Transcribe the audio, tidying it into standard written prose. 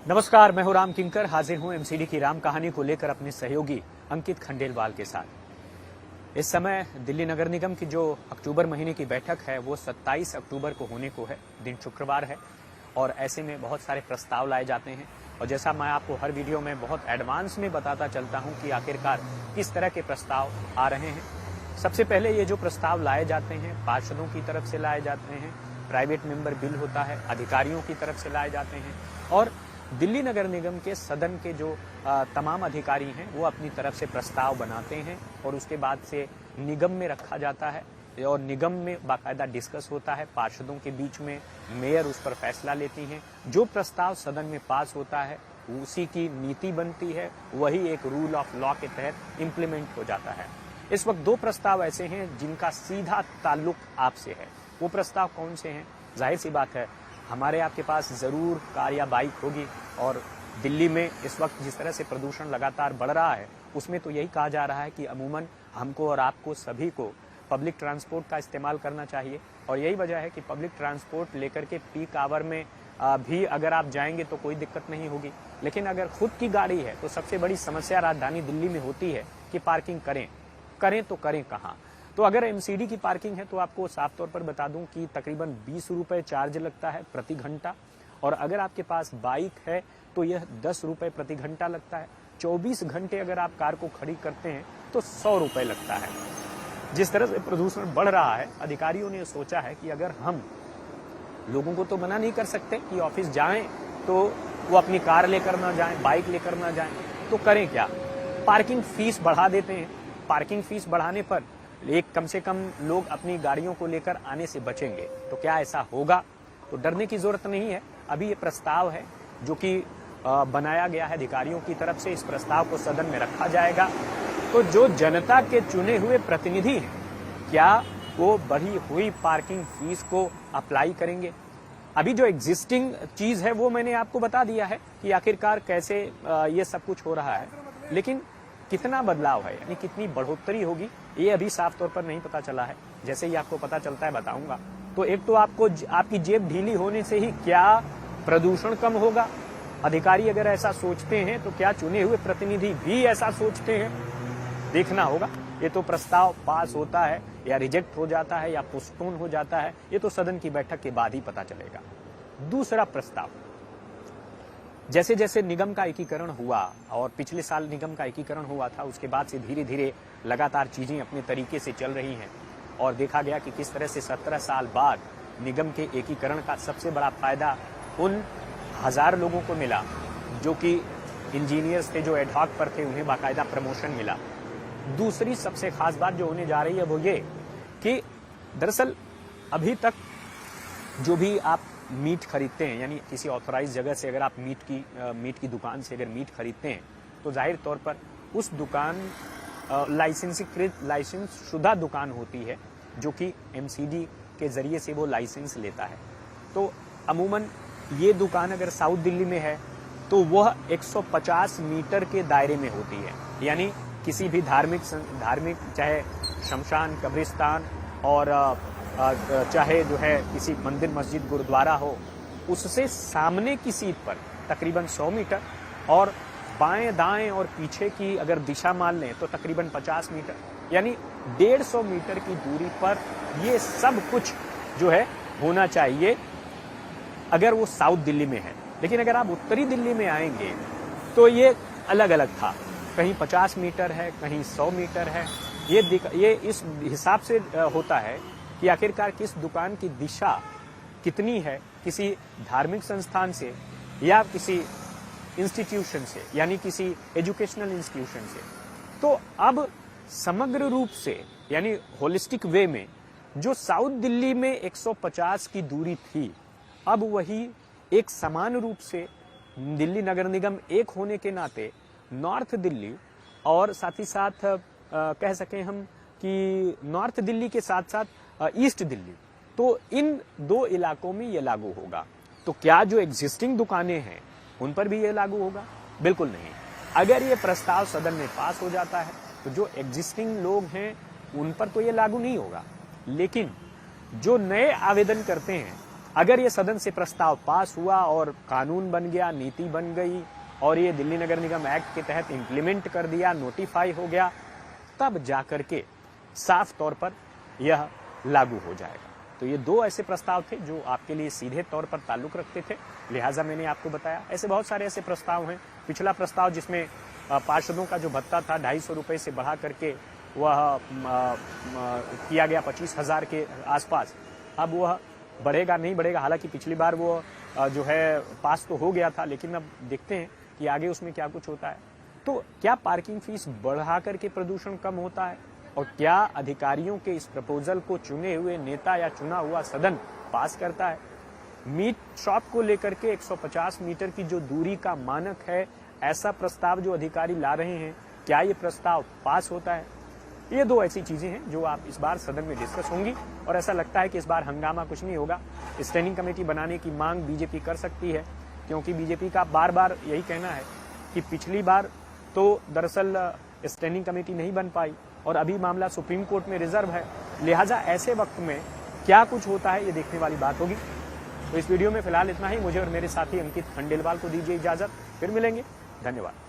नमस्कार, मैं हूं राम किंकर, हाजिर हूं एमसीडी की राम कहानी को लेकर अपने सहयोगी अंकित खंडेलवाल के साथ। इस समय दिल्ली नगर निगम की जो अक्टूबर महीने की बैठक है वो 27 अक्टूबर को होने को है। दिन शुक्रवार है और ऐसे में बहुत सारे प्रस्ताव लाए जाते हैं और जैसा मैं आपको हर वीडियो में बहुत एडवांस में बताता चलता हूं कि आखिरकार किस तरह के प्रस्ताव आ रहे हैं। सबसे पहले ये जो प्रस्ताव लाए जाते हैं पार्षदों की तरफ से लाए जाते हैं, प्राइवेट मेंबर बिल होता है, अधिकारियों की तरफ से लाए जाते हैं और दिल्ली नगर निगम के सदन के जो तमाम अधिकारी हैं वो अपनी तरफ से प्रस्ताव बनाते हैं और उसके बाद से निगम में रखा जाता है और निगम में बाकायदा डिस्कस होता है, पार्षदों के बीच में मेयर उस पर फैसला लेती हैं। जो प्रस्ताव सदन में पास होता है उसी की नीति बनती है, वही एक रूल ऑफ लॉ के तहत इम्प्लीमेंट हो जाता है। इस वक्त दो प्रस्ताव ऐसे हैं जिनका सीधा ताल्लुक आपसे है। वो प्रस्ताव कौन से हैं? जाहिर सी बात है, हमारे आपके पास जरूर कार या बाइक होगी और दिल्ली में इस वक्त जिस तरह से प्रदूषण लगातार बढ़ रहा है उसमें तो यही कहा जा रहा है कि अमूमन हमको और आपको सभी को पब्लिक ट्रांसपोर्ट का इस्तेमाल करना चाहिए और यही वजह है कि पब्लिक ट्रांसपोर्ट लेकर के पीक आवर में भी अगर आप जाएंगे तो कोई दिक्कत नहीं होगी। लेकिन अगर खुद की गाड़ी है तो सबसे बड़ी समस्या राजधानी दिल्ली में होती है कि पार्किंग करें तो करें कहाँ। तो अगर एमसीडी की पार्किंग है तो आपको साफ तौर पर बता दूं कि तकरीबन 20 रुपए चार्ज लगता है प्रति घंटा और अगर आपके पास बाइक है तो यह 10 रुपए प्रति घंटा लगता है। 24 घंटे अगर आप कार को खड़ी करते हैं तो 100 रुपए लगता है। जिस तरह से प्रदूषण बढ़ रहा है, अधिकारियों ने सोचा है कि अगर हम लोगों को तो मना नहीं कर सकते कि ऑफिस जाएं तो वो अपनी कार लेकर ना जाएं, बाइक लेकर ना जाएं, तो करें क्या? पार्किंग फीस बढ़ा देते हैं। पार्किंग फीस बढ़ाने पर कम से कम लोग अपनी गाड़ियों को लेकर आने से बचेंगे। तो क्या ऐसा होगा? तो डरने की जरूरत नहीं है। अभी ये प्रस्ताव है जो कि बनाया गया है अधिकारियों की तरफ से। इस प्रस्ताव को सदन में रखा जाएगा तो जो जनता के चुने हुए प्रतिनिधि हैं क्या वो बढ़ी हुई पार्किंग फीस को अप्लाई करेंगे? अभी जो एग्जिस्टिंग चीज है वो मैंने आपको बता दिया है कि आखिरकार कैसे ये सब कुछ हो रहा है, लेकिन कितना बदलाव है यानी कितनी बढ़ोतरी होगी ये अभी साफ तौर पर नहीं पता चला है। जैसे ही आपको पता चलता है बताऊंगा। तो एक तो आपकी जेब ढीली होने से ही क्या प्रदूषण कम होगा? अधिकारी अगर ऐसा सोचते हैं तो क्या चुने हुए प्रतिनिधि भी ऐसा सोचते हैं? देखना होगा। ये तो प्रस्ताव पास होता है या रिजेक्ट हो जाता है या पोस्टपोन हो जाता है, ये तो सदन की बैठक के बाद ही पता चलेगा। दूसरा प्रस्ताव, जैसे जैसे निगम का एकीकरण हुआ और पिछले साल निगम का एकीकरण हुआ था उसके बाद से धीरे धीरे लगातार चीजें अपने तरीके से चल रही हैं और देखा गया कि किस तरह से 17 साल बाद निगम के एकीकरण का सबसे बड़ा फायदा उन 1000 लोगों को मिला जो कि इंजीनियर्स थे, जो एडहॉक पर थे, उन्हें बाकायदा प्रमोशन मिला। दूसरी सबसे खास बात जो होने जा रही है वो ये कि दरअसल अभी तक जो भी आप मीट खरीदते हैं यानी किसी ऑथराइज जगह से अगर आप मीट की दुकान से अगर मीट खरीदते हैं तो जाहिर तौर पर उस दुकान लाइसेंस शुदा दुकान होती है जो कि एमसीडी के जरिए से वो लाइसेंस लेता है। तो अमूमन ये दुकान अगर साउथ दिल्ली में है तो वह 150 मीटर के दायरे में होती है, यानी किसी भी धार्मिक चाहे शमशान, कब्रिस्तान और चाहे जो है किसी मंदिर, मस्जिद, गुरुद्वारा हो, उससे सामने की सीट पर तकरीबन 100 मीटर और बाएं दाएं और पीछे की अगर दिशा मान लें तो तकरीबन 50 मीटर यानी 150 मीटर की दूरी पर ये सब कुछ जो है होना चाहिए अगर वो साउथ दिल्ली में है। लेकिन अगर आप उत्तरी दिल्ली में आएंगे तो ये अलग अलग था, कहीं 50 मीटर है, कहीं 100 मीटर है। ये इस हिसाब से होता है कि आखिरकार किस दुकान की दिशा कितनी है किसी धार्मिक संस्थान से या किसी इंस्टीट्यूशन से, यानी किसी एजुकेशनल इंस्टीट्यूशन से। तो अब समग्र रूप से यानी होलिस्टिक वे में जो साउथ दिल्ली में 150 की दूरी थी, अब वही एक समान रूप से दिल्ली नगर निगम एक होने के नाते नॉर्थ दिल्ली और साथ ही साथ कह सकें हम कि नॉर्थ दिल्ली के साथ साथ ईस्ट दिल्ली, तो इन दो इलाकों में ये लागू होगा। तो क्या जो एग्जिस्टिंग दुकानें हैं उन पर भी ये लागू होगा? बिल्कुल नहीं। अगर ये प्रस्ताव सदन में पास हो जाता है तो जो एग्जिस्टिंग लोग हैं उन पर तो ये लागू नहीं होगा, लेकिन जो नए आवेदन करते हैं अगर ये सदन से प्रस्ताव पास हुआ और कानून बन गया, नीति बन गई और ये दिल्ली नगर निगम एक्ट के तहत इंप्लीमेंट कर दिया, नोटिफाई हो गया, तब जाकर के साफ तौर पर यह लागू हो जाएगा। तो ये दो ऐसे प्रस्ताव थे जो आपके लिए सीधे तौर पर ताल्लुक रखते थे, लिहाजा मैंने आपको बताया। ऐसे बहुत सारे ऐसे प्रस्ताव हैं। पिछला प्रस्ताव जिसमें पार्षदों का जो भत्ता था 250 रुपए से बढ़ा करके वह किया गया 25,000 के आसपास, अब वह बढ़ेगा नहीं बढ़ेगा। हालांकि पिछली बार वो जो है पास तो हो गया था, लेकिन अब देखते हैं कि आगे उसमें क्या कुछ होता है। तो क्या पार्किंग फीस बढ़ा करके प्रदूषण कम होता है और क्या अधिकारियों के इस प्रपोजल को चुने हुए नेता या चुना हुआ सदन पास करता है? मीट शॉप को लेकर के 150 मीटर की जो दूरी का मानक है, ऐसा प्रस्ताव जो अधिकारी ला रहे हैं, क्या ये प्रस्ताव पास होता है? ये दो ऐसी चीजें हैं जो आप इस बार सदन में डिस्कस होंगी और ऐसा लगता है कि इस बार हंगामा कुछ नहीं होगा। स्टैंडिंग कमेटी बनाने की मांग बीजेपी कर सकती है, क्योंकि बीजेपी का बार बार यही कहना है कि पिछली बार तो दरअसल स्टैंडिंग कमेटी नहीं बन पाई और अभी मामला सुप्रीम कोर्ट में रिजर्व है। लिहाजा ऐसे वक्त में क्या कुछ होता है, ये देखने वाली बात होगी। तो इस वीडियो में फिलहाल इतना ही। मुझे और मेरे साथी अंकित खंडेलवाल को दीजिए इजाजत, फिर मिलेंगे। धन्यवाद।